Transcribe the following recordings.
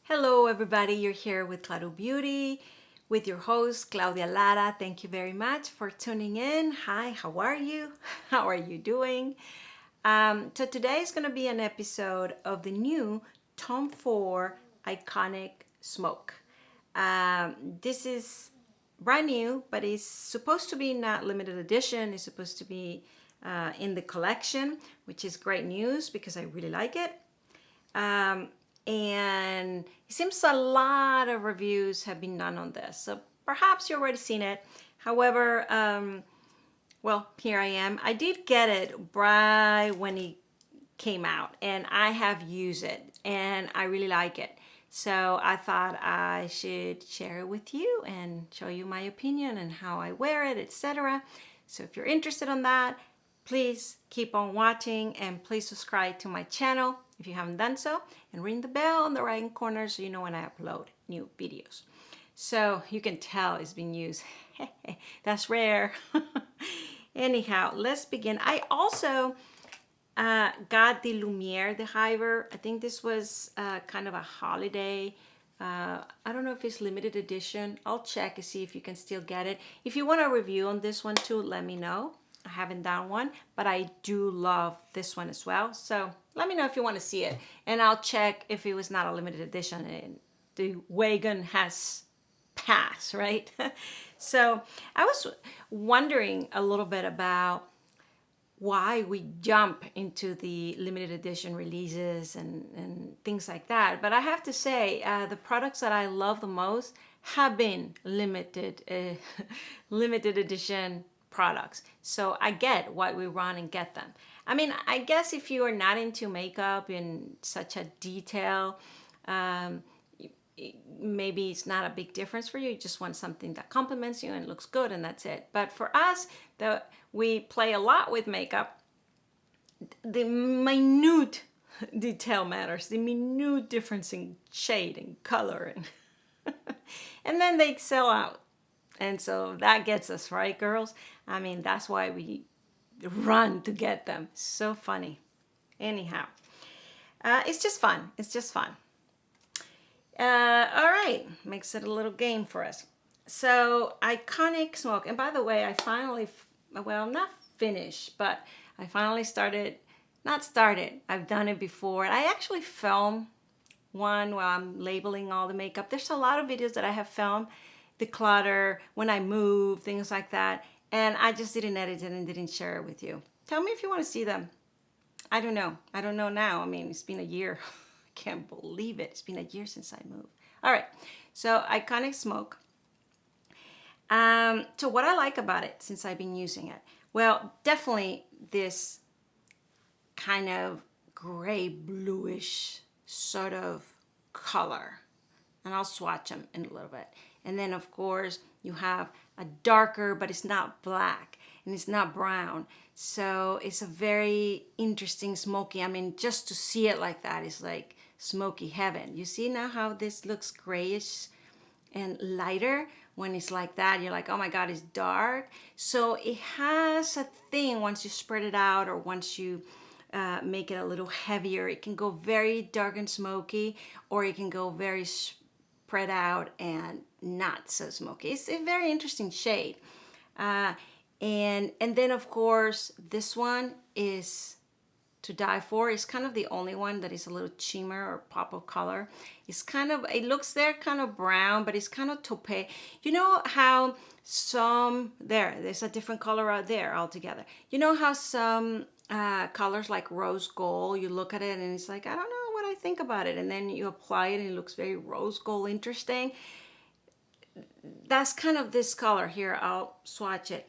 Hello everybody, you're here with Claro Beauty with your host Claudia Lara. Thank you very much for tuning in. Hi, how are you? How are you doing? So today is going to be an episode of the new Tom Ford Iconic Smoke. This is brand new, but it's supposed to be not limited edition. It's supposed to be in the collection, which is great news because I really like it. And it seems a lot of reviews have been done on this, so perhaps you've already seen it. However, well, here I am. I did get it right when it came out, and I have used it, and I really like it. So I thought I should share it with you and show you my opinion and how I wear it, etc. So if you're interested in that, please keep on watching and please subscribe to my channel if you haven't done so, and ring the bell on the right hand corner so you know when I upload new videos. So you can tell it's been used. That's rare. Anyhow, let's begin. I also got the Lumiere de Hiver. I think this was kind of a holiday. I don't know if it's limited edition. I'll check and see if you can still get it. If you want a review on this one too, let me know. I haven't done one, but I do love this one as well. So let me know if you want to see it, and I'll check if it was not a limited edition and the wagon has passed, right? So I was wondering a little bit about why we jump into the limited edition releases and things like that. But I have to say, the products that I love the most have been limited edition products. So I get why we run and get them. I mean, I guess if you are not into makeup in such a detail, maybe it's not a big difference for you. You just want something that complements you and looks good, and that's it. But for us, we play a lot with makeup. The minute detail matters, the minute difference in shade and color, and then they sell out. And so that gets us, right, girls? I mean, that's why we run to get them. So funny. Anyhow, it's just fun. It's just fun. All right, makes it a little game for us. So, Iconic Smoke. And by the way, I finally, well, not finished, but I finally I've done it before. I actually filmed one while I'm labeling all the makeup. There's a lot of videos that I have filmed, the clutter, when I move, things like that. And I just didn't edit it and didn't share it with you. Tell me if you want to see them. I don't know. I don't know now. I mean, it's been a year. I can't believe it. It's been a year since I moved. All right. So Iconic Smoke. So what I like about it since I've been using it, well, definitely this kind of gray bluish sort of color. And I'll swatch them in a little bit. And then of course you have a darker, but it's not black and it's not brown. So it's a very interesting smoky. I mean, just to see it like that is like smoky heaven. You see now how this looks grayish and lighter? When it's like that, you're like, oh my God, it's dark. So it has a thing once you spread it out, or once you make it a little heavier, it can go very dark and smoky, or it can go very spread out and not so smoky. It's a very interesting shade. And then of course, this one is to die for. It's kind of the only one that is a little shimmer or pop of color. It's kind of, it looks there kind of brown, but it's kind of taupe. You know how there's a different color out there altogether. You know how some colors like rose gold, you look at it and it's like, I don't know what I think about it. And then you apply it and it looks very rose gold interesting. That's kind of this color here. I'll swatch it.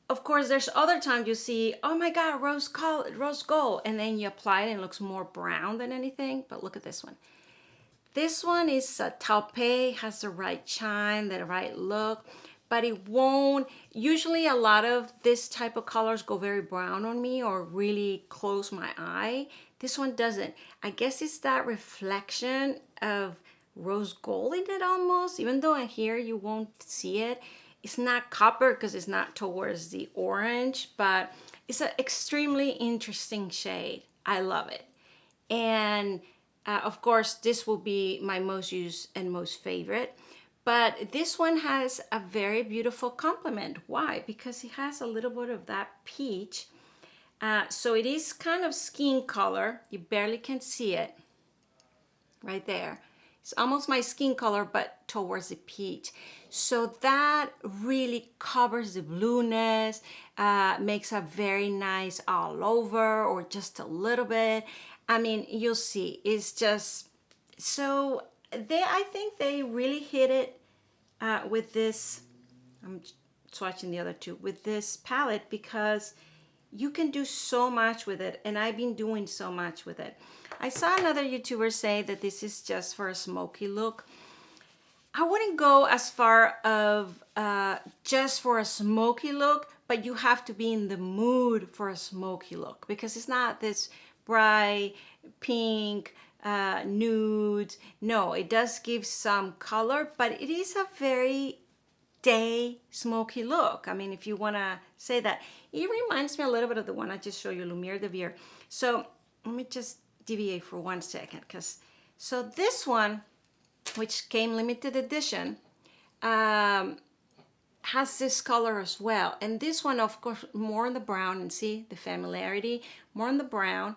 Of course, there's other times you see, oh my God, rose gold, and then you apply it and it looks more brown than anything. But look at this one. This one is a taupe, has the right shine, the right look, but it won't. Usually a lot of this type of colors go very brown on me or really close my eye. This one doesn't. I guess it's that reflection of rose gold in it almost, even though in here you won't see it. It's not copper because it's not towards the orange, but it's an extremely interesting shade. I love it. And Of course, this will be my most used and most favorite. But this one has a very beautiful complement. Why? Because it has a little bit of that peach. So it is kind of skin color. You barely can see it right there. It's almost my skin color, but towards the peach. So that really covers the blueness, makes a very nice all over or just a little bit. I mean, you'll see, it's just, so I think they really hit it with this. I'm swatching the other two with this palette because you can do so much with it, and I've been doing so much with it. I saw another YouTuber say that this is just for a smoky look. I wouldn't go as far of just for a smoky look, but you have to be in the mood for a smoky look because it's not this bright pink, nude. No, it does give some color, but it is a very day smoky look. I mean, if you want to say that. It reminds me a little bit of the one I just showed you, Lumiere de Vier. So let me just deviate for 1 second. So this one, which came limited edition, has this color as well. And this one, of course, more in the brown, and see the familiarity, more in the brown.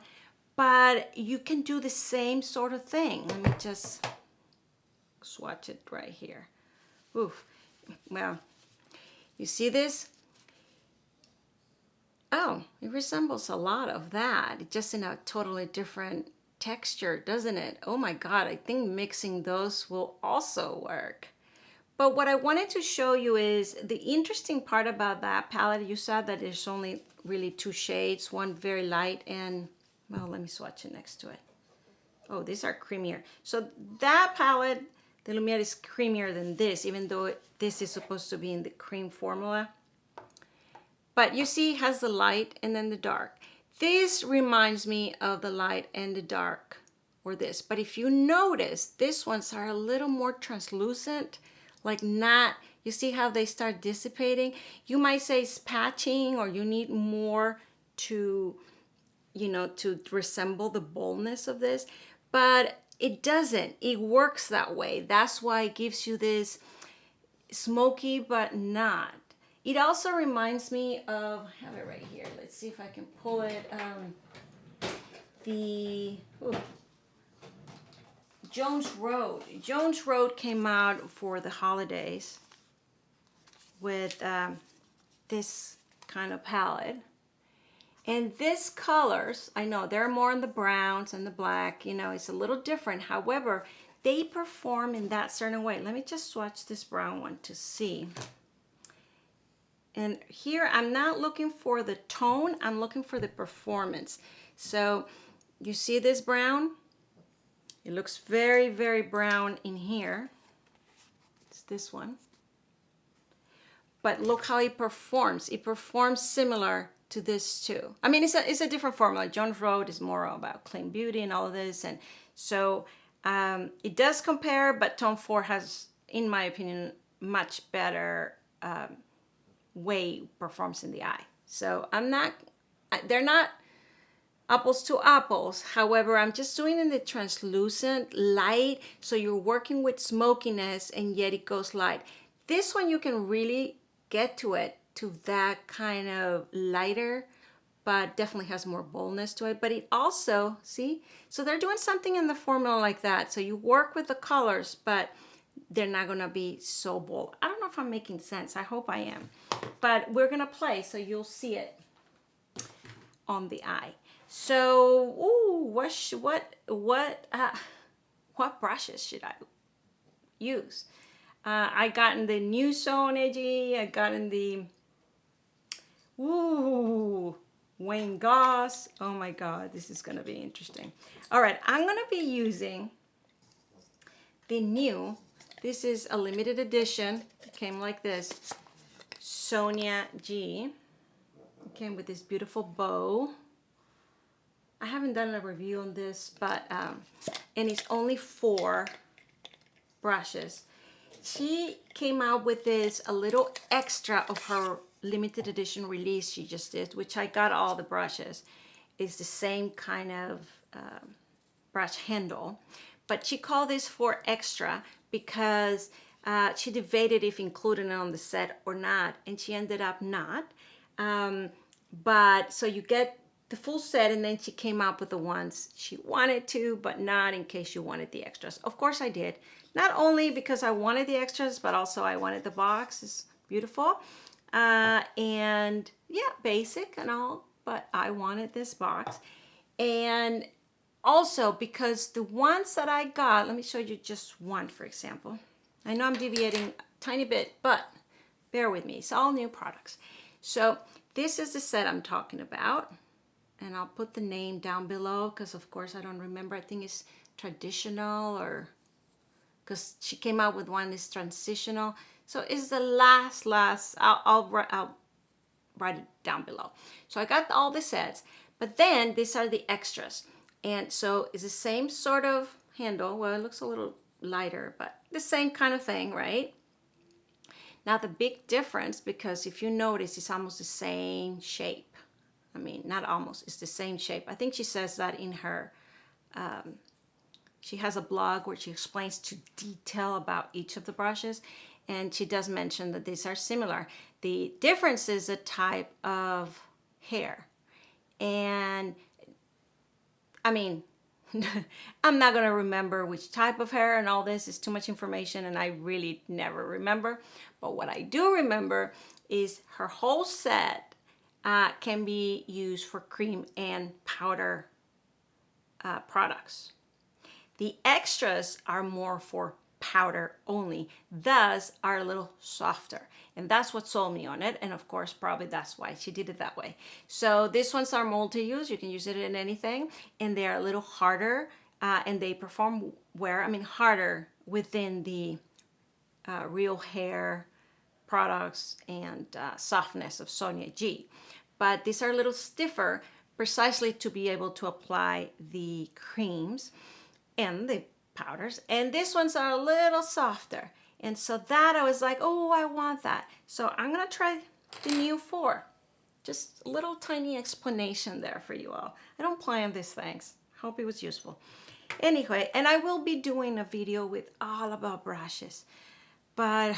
But you can do the same sort of thing. Let me just swatch it right here. Oof. Well, you see this? Oh, it resembles a lot of that, just in a totally different texture, doesn't it? Oh my God, I think mixing those will also work. But what I wanted to show you is the interesting part about that palette. You saw that there's only really 2 shades, one very light and, well, let me swatch it next to it. Oh, these are creamier. So that palette, the Lumiere, is creamier than this, even though this is supposed to be in the cream formula. But you see, it has the light and then the dark. This reminds me of the light and the dark, or this. But if you notice, these ones are a little more translucent, like not, you see how they start dissipating? You might say it's patching, or you need more to, you know, to resemble the boldness of this. But it doesn't. It works that way. That's why it gives you this smoky, but not. It also reminds me of, I have it right here. Let's see if I can pull it. Jones Road. Jones Road came out for the holidays with this kind of palette. And these colors, I know they're more in the browns and the black, you know, it's a little different. However, they perform in that certain way. Let me just swatch this brown one to see. And here I'm not looking for the tone, I'm looking for the performance. So you see this brown? It looks very, very brown in here. It's this one. But look how it performs. It performs similar to this too. I mean, it's a different formula. Jones Road is more about clean beauty and all of this. And so it does compare, but Tom Ford has, in my opinion, much better way performs in the eye. So they're not apples to apples. However, I'm just doing in the translucent light, so you're working with smokiness and yet it goes light. This one you can really get to it, to that kind of lighter, but definitely has more boldness to it. But it also, see, so they're doing something in the formula like that. So you work with the colors, but they're not gonna be so bold. I don't know if I'm making sense. I hope I am. But we're gonna play so you'll see it on the eye. So, ooh, what brushes should I use? I got in the new Sonia G. I got in the Wayne Goss. Oh my God, this is gonna be interesting. All right, I'm gonna be using the new. This is a limited edition. It came like this. Sonia G. It came with this beautiful bow. I haven't done a review on this, but and it's only 4 brushes. She came out with this a little extra of her limited edition release she just did, which I got all the brushes. It's the same kind of brush handle, but she called this for extra because she debated if including it on the set or not, and she ended up not. But so you get the full set, and then she came up with the ones she wanted to, but not in case you wanted the extras. Of course I did. Not only because I wanted the extras, but also I wanted the box. It's beautiful. And yeah, basic and all, but I wanted this box. And also because the ones that I got, let me show you just one, for example. I know I'm deviating a tiny bit, but bear with me. It's all new products. So this is the set I'm talking about. And I'll put the name down below because, of course, I don't remember. I think it's traditional, or because she came out with one that's transitional. So it's the last. I'll write it down below. So I got all the sets, but then these are the extras. And so it's the same sort of handle. Well, it looks a little lighter, but the same kind of thing, right? Now the big difference, because if you notice, it's almost the same shape. I mean, not almost, it's the same shape. I think she says that in her, she has a blog where she explains to detail about each of the brushes. And she does mention that these are similar. The difference is the type of hair. And I mean, I'm not going to remember which type of hair and all this. Is too much information and I really never remember. But what I do remember is her whole set can be used for cream and powder products. The extras are more for powder only, thus are a little softer. And that's what sold me on it. And of course, probably that's why she did it that way. So these ones are multi-use. You can use it in anything. And they're a little harder and they perform harder within the real hair products and softness of Sonia G. But these are a little stiffer precisely to be able to apply the creams and the powders. And these ones are a little softer. And so that I was like, oh, I want that. So I'm going to try the new 4. Just a little tiny explanation there for you all. I don't plan these things. Hope it was useful. Anyway, and I will be doing a video with all about brushes. But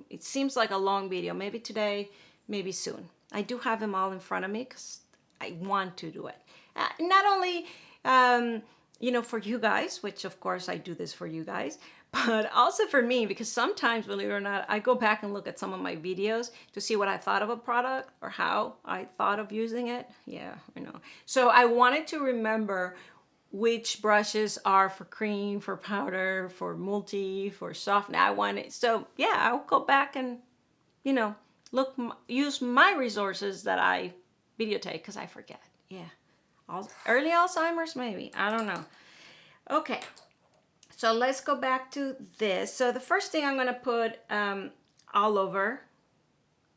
it seems like a long video. Maybe today, maybe soon. I do have them all in front of me because I want to do it. Not only, for you guys, which of course I do this for you guys, but also for me, because sometimes, believe it or not, I go back and look at some of my videos to see what I thought of a product or how I thought of using it. Yeah, I know. So I wanted to remember which brushes are for cream, for powder, for multi, for soft. Now I want it. So yeah, I'll go back and, use my resources that I videotape because I forget. Yeah. Early Alzheimer's, maybe. I don't know. Okay. So let's go back to this. So the first thing I'm going to put all over.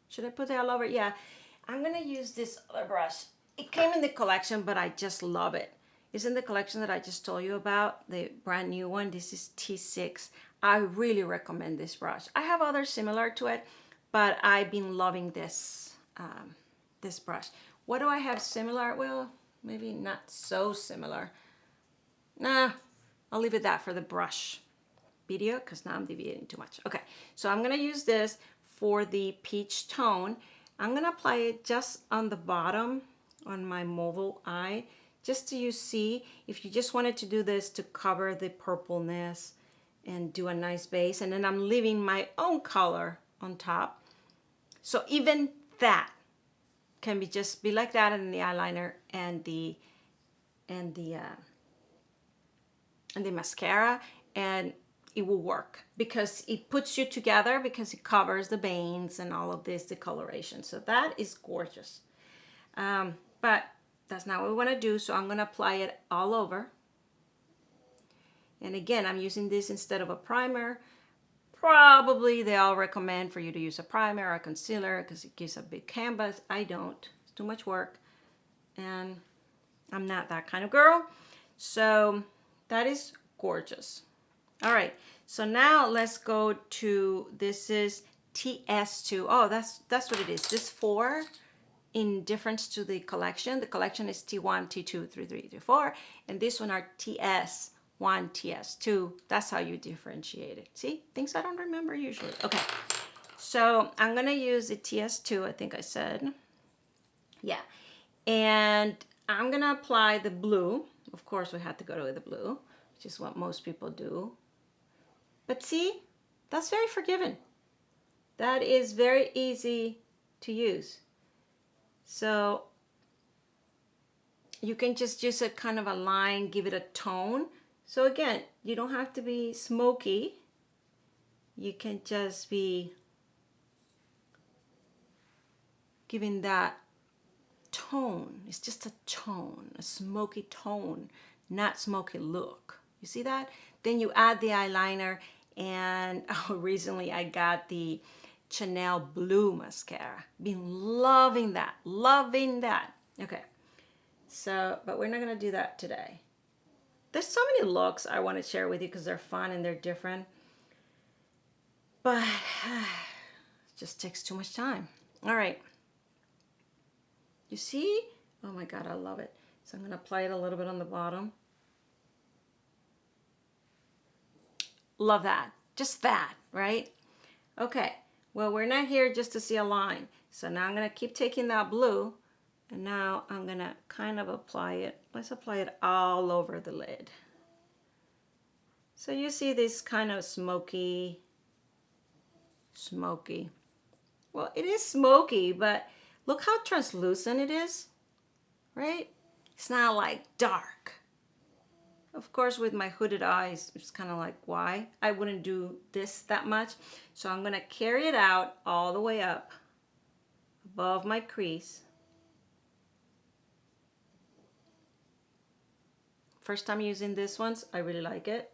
Should I put it all over? Yeah. I'm going to use this other brush. It came in the collection, but I just love it. It's in the collection that I just told you about, the brand new one. This is T6. I really recommend this brush. I have others similar to it, but I've been loving this, this brush. What do I have similar? Well, maybe not so similar. Nah, I'll leave it that for the brush video because now I'm deviating too much. Okay, so I'm going to use this for the peach tone. I'm going to apply it just on the bottom on my mobile eye, just so you see. If you just wanted to do this to cover the purpleness and do a nice base, and then I'm leaving my own color on top. So even that can be just be like that in the eyeliner and the mascara, and it will work because it puts you together because it covers the veins and all of this discoloration. So that is gorgeous. But that's not what we want to do. So I'm going to apply it all over. And again, I'm using this instead of a primer. Probably they all recommend for you to use a primer or a concealer because it gives a big canvas. I don't. It's too much work. And I'm not that kind of girl. So that is gorgeous. All right. So now let's go to, this is TS2. Oh, that's what it is. This 4 in difference to the collection. The collection is T1, T2, T3, T4, and this one are TS1, TS2. That's how you differentiate it. See, things I don't remember usually. Okay, so I'm gonna use the TS2, I think I said. Yeah, and I'm gonna apply the blue. Of course, we had to go to the blue, which is what most people do. But see, that's very forgiving. That is very easy to use. So you can just use a kind of a line, give it a tone. So again, you don't have to be smoky. You can just be giving that tone. It's just a tone, a smoky tone, not smoky look. You see that? Then you add the eyeliner, and recently I got the Chanel Blue mascara. Been loving that, loving that. Okay, so, but we're not gonna do that today. There's so many looks I want to share with you because they're fun and they're different, but it just takes too much time. All right. You see? Oh my God, I love it. So I'm going to apply it a little bit on the bottom. Love that. Just that, right? Okay. Well, we're not here just to see a line. So now I'm going to keep taking that blue, and now I'm going to kind of apply it. Let's apply it all over the lid. So you see this kind of smoky. Well, it is smoky, but look how translucent it is, right? It's not like dark. Of course, with my hooded eyes, it's kind of like, why? I wouldn't do this that much. So I'm gonna carry it out all the way up above my crease. First time using this ones, I really like it.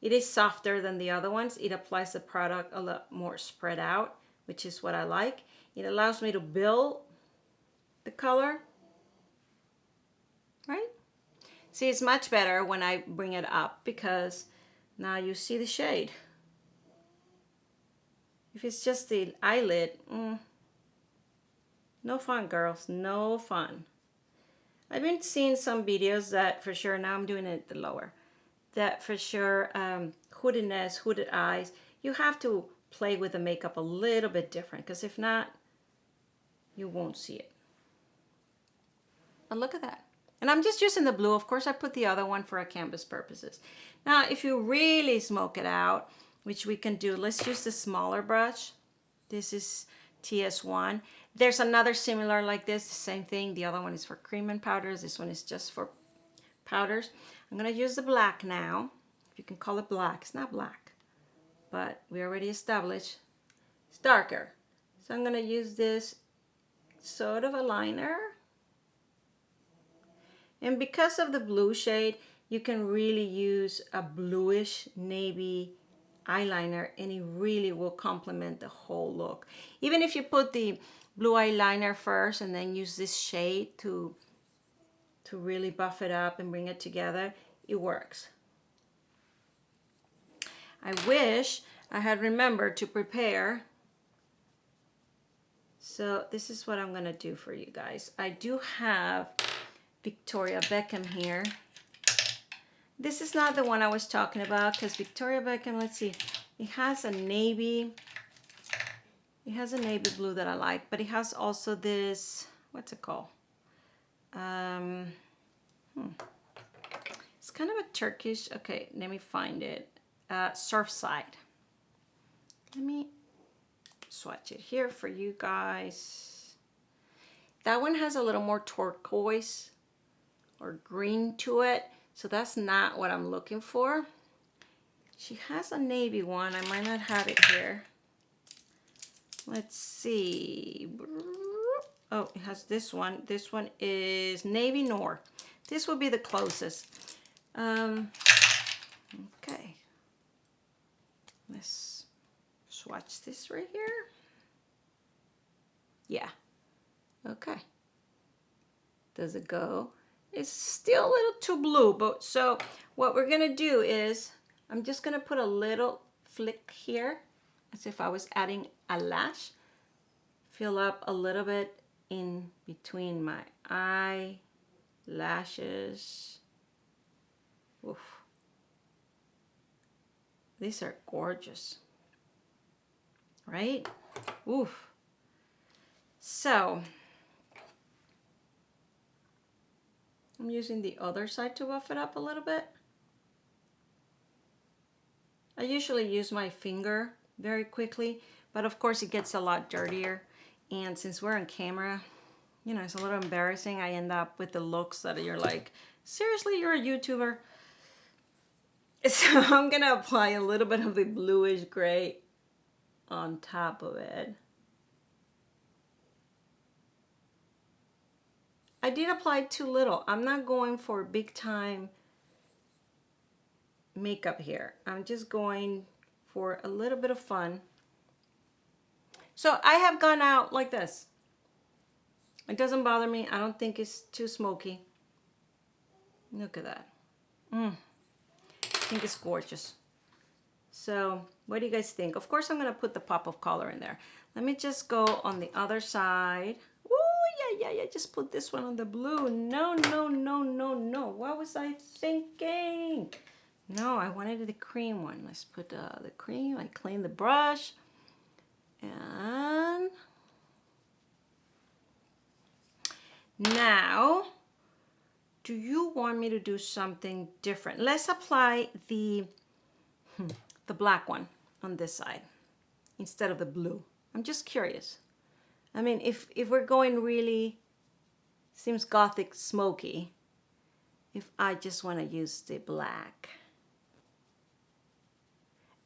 It is softer than the other ones. It applies the product a lot more spread out, which is what I like. It allows me to build the color, right? See, it's much better when I bring it up because now you see the shade. If it's just the eyelid, no fun, girls, no fun. I've been seeing some videos that for sure, now I'm doing it at the lower, that for sure, hoodedness, hooded eyes, you have to play with the makeup a little bit different because if not, you won't see it. But look at that. And I'm just using the blue. Of course, I put the other one for a canvas purposes. Now, if you really smoke it out, which we can do, let's use the smaller brush. This is TS1. There's another similar like this, the same thing. The other one is for cream and powders. This one is just for powders. I'm gonna use the black now. If you can call it black, it's not black, but we already established it's darker. So I'm gonna use this sort of a liner. And because of the blue shade, you can really use a bluish navy eyeliner and it really will complement the whole look. Even if you put the blue eyeliner first and then use this shade to really buff it up and bring it together, it works. I wish I had remembered to prepare. So this is what I'm gonna do for you guys. I do have Victoria Beckham here. This is not the one I was talking about because Victoria Beckham, let's see, it has a navy blue that I like, but it has also this, what's it called? It's kind of a Turkish, okay, let me find it. Surfside. Let me swatch it here for you guys. That one has a little more turquoise or green to it, so that's not what I'm looking for. She has a navy one. I might not have it here. Let's see. Oh, it has this one. This one is Navy Noir. This will be the closest. Okay. Let's swatch this right here. Yeah. Okay. Does it go? It's still a little too blue, but so what we're gonna do is I'm just gonna put a little flick here as if I was adding a lash. Fill up a little bit in between my eyelashes. Oof. These are gorgeous, right? Oof. So I'm using the other side to buff it up a little bit. I usually use my finger very quickly, but of course it gets a lot dirtier. And since we're on camera, you know, it's a little embarrassing. I end up with the looks that you're like, seriously, you're a YouTuber? So I'm gonna apply a little bit of the bluish gray on top of it. I did apply too little. I'm not going for big time makeup here. I'm just going for a little bit of fun. So I have gone out like this. It doesn't bother me. I don't think it's too smoky. Look at that. I think it's gorgeous. So what do you guys think? Of course I'm gonna put the pop of color in there. Let me just go on the other side. Ooh, yeah, just put this one on the blue. No. What was I thinking? No, I wanted the cream one. Let's put the cream. I clean the brush. And now, do you want me to do something different? Let's apply the black one on this side instead of the blue. I'm just curious. I mean, if we're going really, seems gothic smoky, if I just want to use the black.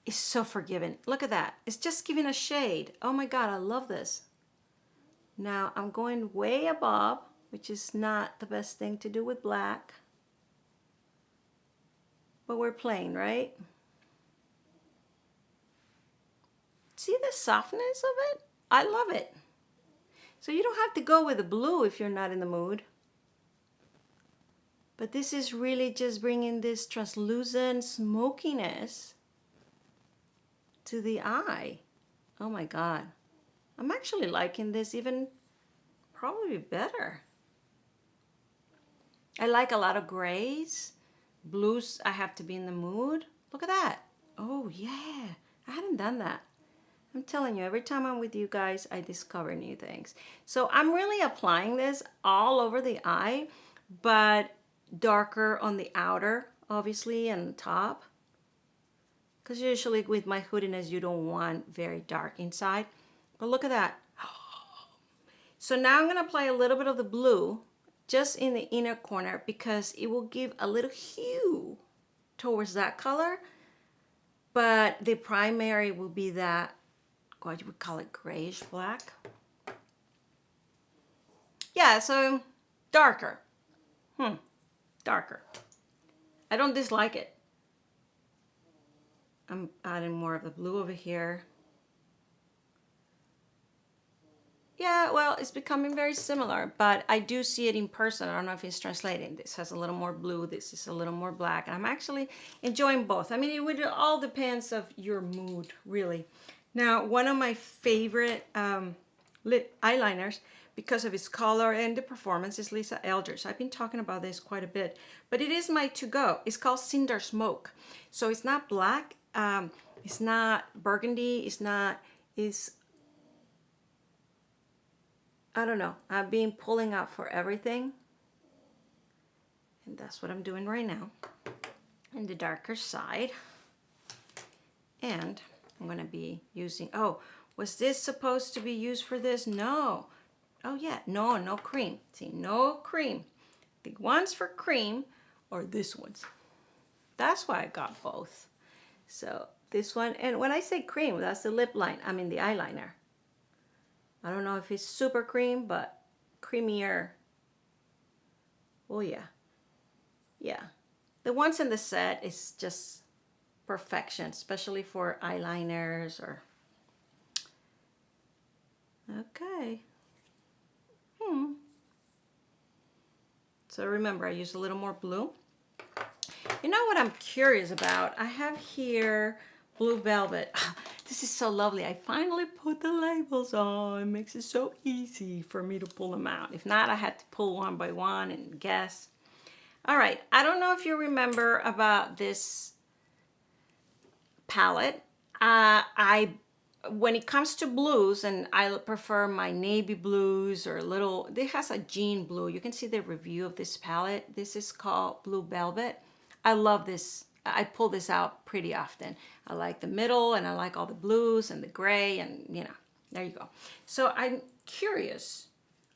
It's so forgiving. Look at that. It's just giving a shade. Oh my God, I love this. Now I'm going way above, which is not the best thing to do with black. But we're playing, right? See the softness of it? I love it. So you don't have to go with the blue if you're not in the mood. But this is really just bringing this translucent smokiness to the eye. Oh my God. I'm actually liking this even probably better. I like a lot of grays. Blues, I have to be in the mood. Look at that. Oh yeah, I hadn't done that. I'm telling you, every time I'm with you guys, I discover new things. So I'm really applying this all over the eye, but darker on the outer, obviously, and top. Because usually with my hoodiness, you don't want very dark inside. But look at that. So now I'm gonna apply a little bit of the blue just in the inner corner because it will give a little hue towards that color. But the primary will be that, what you would call it, grayish black. Yeah, so darker. Darker. I don't dislike it. I'm adding more of the blue over here. Yeah, well, it's becoming very similar, but I do see it in person. I don't know if it's translating. This has a little more blue. This is a little more black. I'm actually enjoying both. I mean, it would all depends of your mood, really. Now, one of my favorite lip eyeliners, because of its color and the performance, is Lisa Eldridge. I've been talking about this quite a bit, but it is my to-go. It's called Cinder Smoke. So it's not black. It's not burgundy. It's I don't know. I've been pulling out for everything. And that's what I'm doing right now. In the darker side. And I'm going to be using, oh, was this supposed to be used for this? No. Oh yeah, no cream. See, no cream. The ones for cream or this one's. That's why I got both. So this one, and when I say cream, that's the lip line. I mean the eyeliner. I don't know if it's super cream, but creamier. Oh yeah. Yeah. The ones in the set is just perfection, especially for eyeliners or... Okay. So remember, I use a little more blue. You know what I'm curious about? I have here Blue Velvet. This is so lovely. I finally put the labels on. It makes it so easy for me to pull them out. If not, I had to pull one by one and guess. All right, I don't know if you remember about this palette. When it comes to blues, and I prefer my navy blues or little, it has a jean blue. You can see the review of this palette. This is called Blue Velvet. I love this. I pull this out pretty often. I like the middle, and I like all the blues and the gray, and you know, there you go. So I'm curious.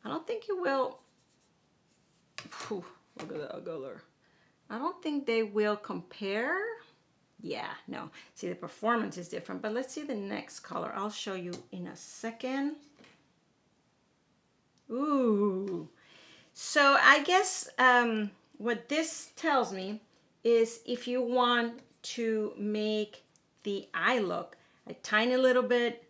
I don't think you will. Whew, look at that color. I don't think they will compare. Yeah, no. See, the performance is different, but let's see the next color. I'll show you in a second. Ooh. So I guess what this tells me is if you want to make the eye look a tiny little bit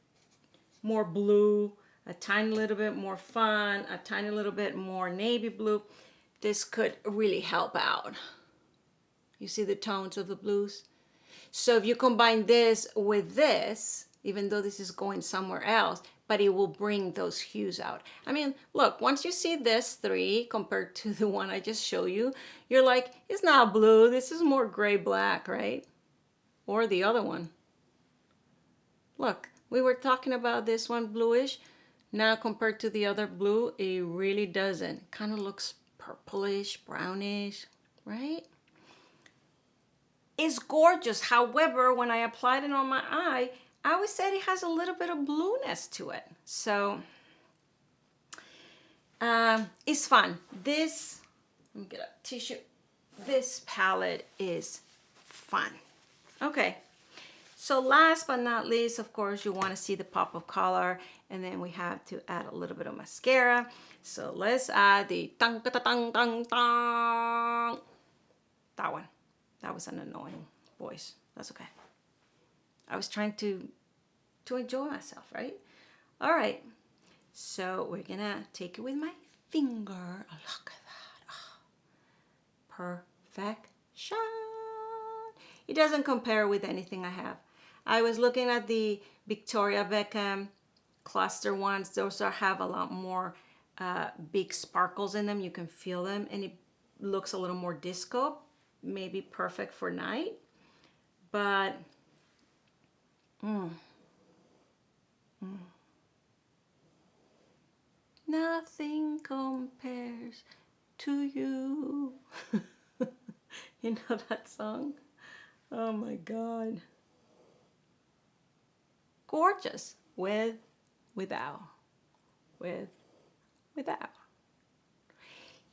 more blue, a tiny little bit more fun, a tiny little bit more navy blue, this could really help out. You see the tones of the blues? So if you combine this with this, even though this is going somewhere else, but it will bring those hues out. I mean, look, once you see this three compared to the one I just showed you, you're like, it's not blue, this is more gray black, right? Or the other one. Look, we were talking about this one bluish. Now compared to the other blue, it really doesn't. Kind of looks purplish, brownish, right? It's gorgeous. However, when I applied it on my eye, I always said it has a little bit of blueness to it. So it's fun. This, let me get a tissue. This palette is fun. Okay. So last but not least, of course, you want to see the pop of color, and then we have to add a little bit of mascara. So let's add the tang tang tang tang tang. That one. That was an annoying voice. That's okay. I was trying to enjoy myself, right? All right. So we're gonna take it with my finger. Oh, look at that. Oh, perfection. It doesn't compare with anything I have. I was looking at the Victoria Beckham cluster ones. Those have a lot more big sparkles in them. You can feel them, and it looks a little more disco. Maybe perfect for night, but nothing compares to you. You know that song? Oh my God. Gorgeous with, without, with, without.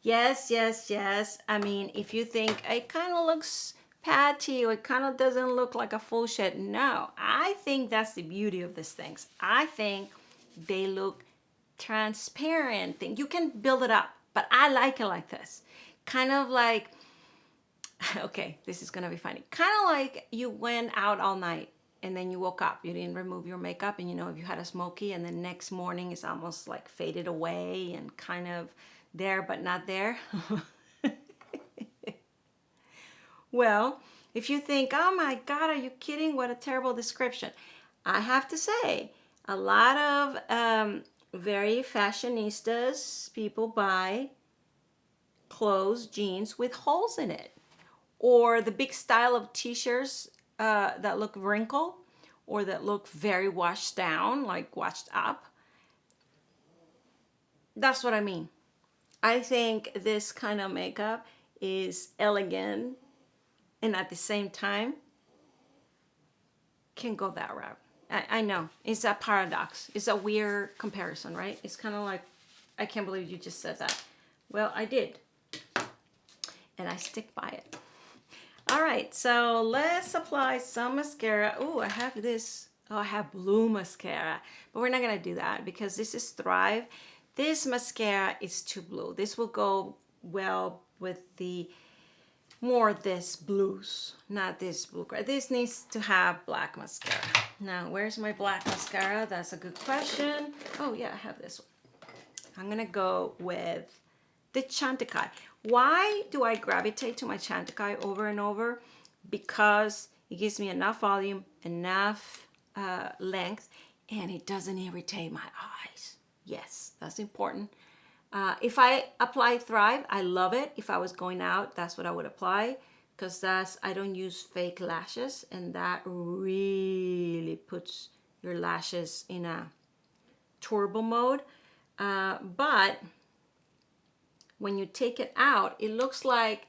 Yes, yes, yes. I mean, if you think it kind of looks patchy or it kind of doesn't look like a full shed, no. I think that's the beauty of these things. I think they look transparent. You can build it up, but I like it like this. Kind of like, okay, this is going to be funny. Kind of like you went out all night and then you woke up. You didn't remove your makeup, and you know, if you had a smoky, and the next morning it's almost like faded away and kind of there but not there. Well, if you think, oh my God, are you kidding? What a terrible description. I have to say, a lot of very fashionistas, people buy clothes, jeans with holes in it, or the big style of t-shirts that look wrinkled or that look very washed down, like washed up. That's what I mean. I think this kind of makeup is elegant and at the same time can go that route. I know, it's a paradox. It's a weird comparison, right? It's kind of like, I can't believe you just said that. Well, I did. And I stick by it. All right, so let's apply some mascara. Oh, I have this. Oh, I have blue mascara. But we're not going to do that because this is Thrive. This mascara is too blue. This will go well with the more this blues, not this blue gray. This needs to have black mascara. Now, where's my black mascara? That's a good question. Oh, yeah, I have this one. I'm going to go with the Chantecaille. Why do I gravitate to my Chantecaille over and over? Because It gives me enough volume, enough length, and it doesn't irritate my eyes. Yes, that's important. If I apply Thrive, I love it. If I was going out, that's what I would apply, because I don't use fake lashes, and that really puts your lashes in a turbo mode. But when you take it out, it looks like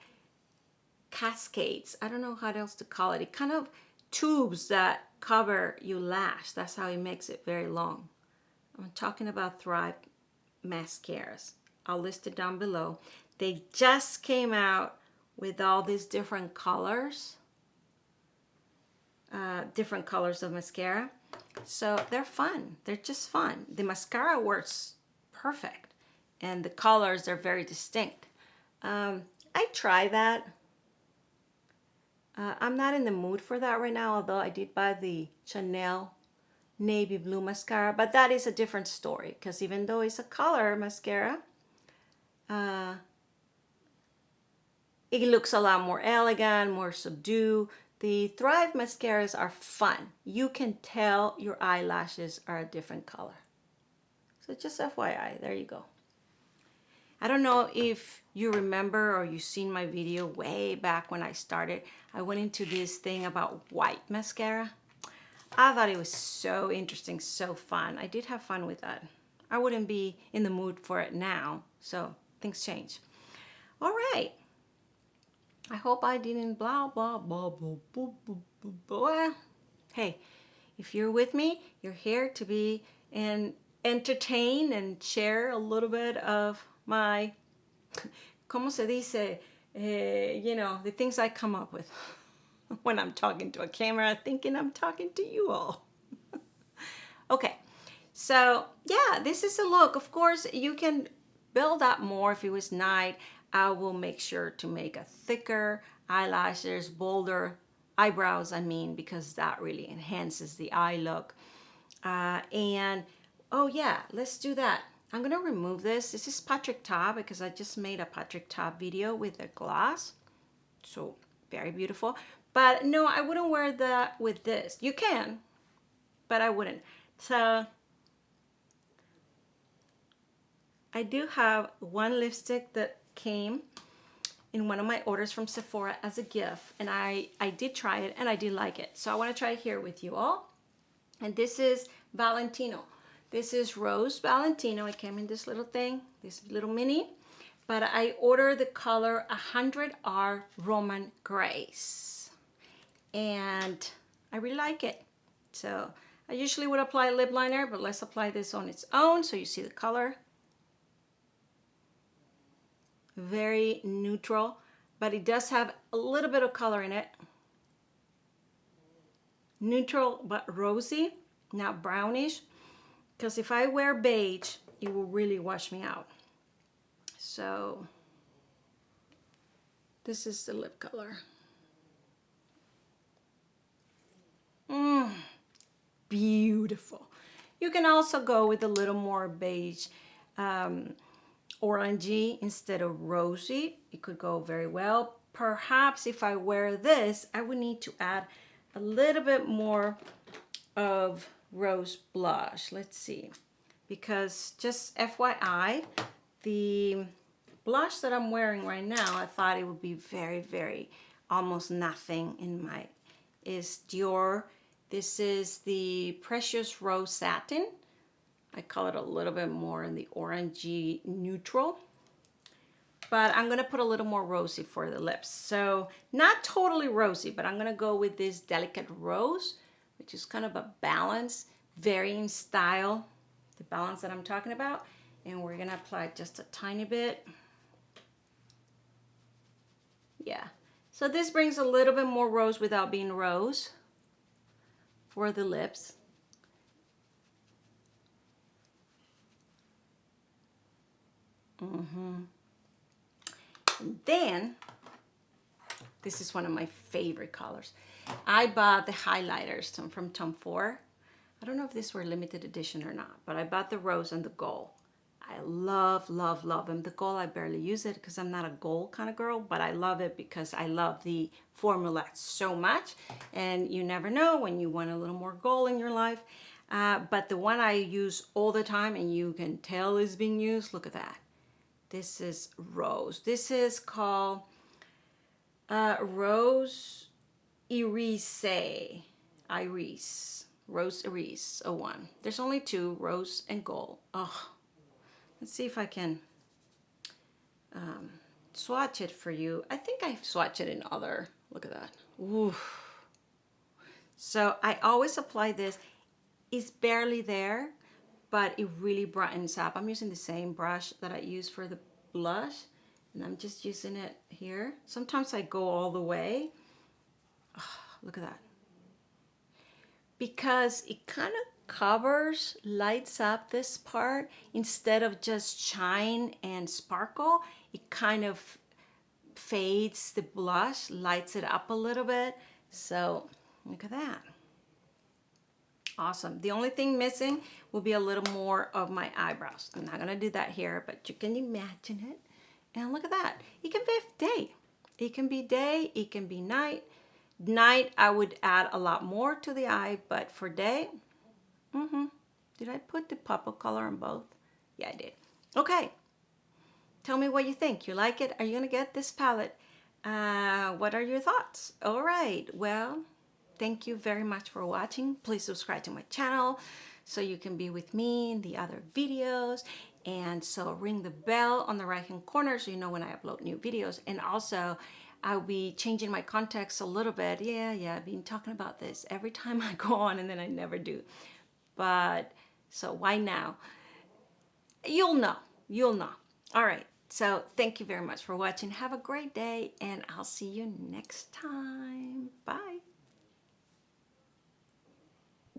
cascades. I don't know how else to call it. It kind of tubes that cover your lash. That's how it makes it very long. I'm talking about Thrive mascaras. I'll list it down below. They just came out with all these different colors of mascara. So they're fun. They're just fun. The mascara works perfect, and the colors are very distinct. I try that. I'm not in the mood for that right now, although I did buy the Chanel navy blue mascara, but that is a different story, because even though it's a color mascara, it looks a lot more elegant, more subdued. The Thrive mascaras are fun. You can tell your eyelashes are a different color. So just FYI, there you go. I don't know if you remember or you've seen my video way back when I started. I went into this thing about white mascara. I thought it was so interesting, so fun. I did have fun with that. I wouldn't be in the mood for it now, so things change. All right. I hope I didn't blah, blah, blah, blah, blah, blah, blah, blah. Hey, if you're with me, you're here to be and entertain and share a little bit of my, ¿cómo se dice? You know, the things I come up with when I'm talking to a camera, thinking I'm talking to you all. Okay, so yeah, this is a look. Of course, you can build up more if it was night. I will make sure to make a thicker eyelashes, bolder eyebrows, I mean, because that really enhances the eye look. And oh yeah, let's do that. I'm gonna remove this. This is Patrick Ta, because I just made a Patrick Ta video with a gloss. So very beautiful. But no, I wouldn't wear that with this. You can, but I wouldn't. So I do have one lipstick that came in one of my orders from Sephora as a gift, and I did try it and I did like it. So I want to try it here with you all. And this is Valentino. This is Rose Valentino. It came in this little thing, this little mini, but I ordered the color 100R Roman Grace, and I really like it. So I usually would apply lip liner, but let's apply this on its own so you see the color. Very neutral, but it does have a little bit of color in it. Neutral but rosy, not brownish, because if I wear beige, it will really wash me out. So this is the lip color. Beautiful. You can also go with a little more beige, orangey instead of rosy. It could go very well. Perhaps if I wear this, I would need to add a little bit more of rose blush. Let's see, because just FYI, the blush that I'm wearing right now, I thought it would be very, very almost nothing in my, is Dior. This is the Precious Rose Satin. I call it a little bit more in the orangey neutral, but I'm gonna put a little more rosy for the lips. So not totally rosy, but I'm gonna go with this Delicate Rose, which is kind of a balance, varying style, the balance that I'm talking about. And we're gonna apply just a tiny bit. Yeah, so this brings a little bit more rose without being rose for the lips. And then, this is one of my favorite colors. I bought the highlighters from Tom Ford. I don't know if these were limited edition or not, but I bought the rose and the gold. I love, love, love them. The gold, I barely use it because I'm not a gold kind of girl, but I love it because I love the formula so much. And you never know when you want a little more gold in your life. But the one I use all the time, and you can tell is being used, look at that. This is Rose. This is called Rose Iris. Rose Iris 01. There's only two, rose and gold. Oh, let's see if I can swatch it for you. I think I swatch it in other. Look at that. Ooh. So I always apply this. It's barely there, but it really brightens up. I'm using the same brush that I use for the blush, and I'm just using it here. Sometimes I go all the way. Oh, look at that. Because it kind of covers, lights up this part, instead of just shine and sparkle, it kind of fades the blush, lights it up a little bit. So look at that. Awesome. The only thing missing will be a little more of my eyebrows. I'm not going to do that here, but you can imagine it. And look at that. It can be day. It can be day. It can be night. Night, I would add a lot more to the eye, but for day, did I put the purple color on both? Yeah, I did. Okay. Tell me what you think. You like it? Are you going to get this palette? What are your thoughts? All right. Well, thank you very much for watching. Please subscribe to my channel so you can be with me in the other videos. And so ring the bell on the right hand corner so you know when I upload new videos. And also, I'll be changing my context a little bit. Yeah, I've been talking about this every time I go on and then I never do. But, so why now? You'll know. All right. So thank you very much for watching. Have a great day, and I'll see you next time. Bye.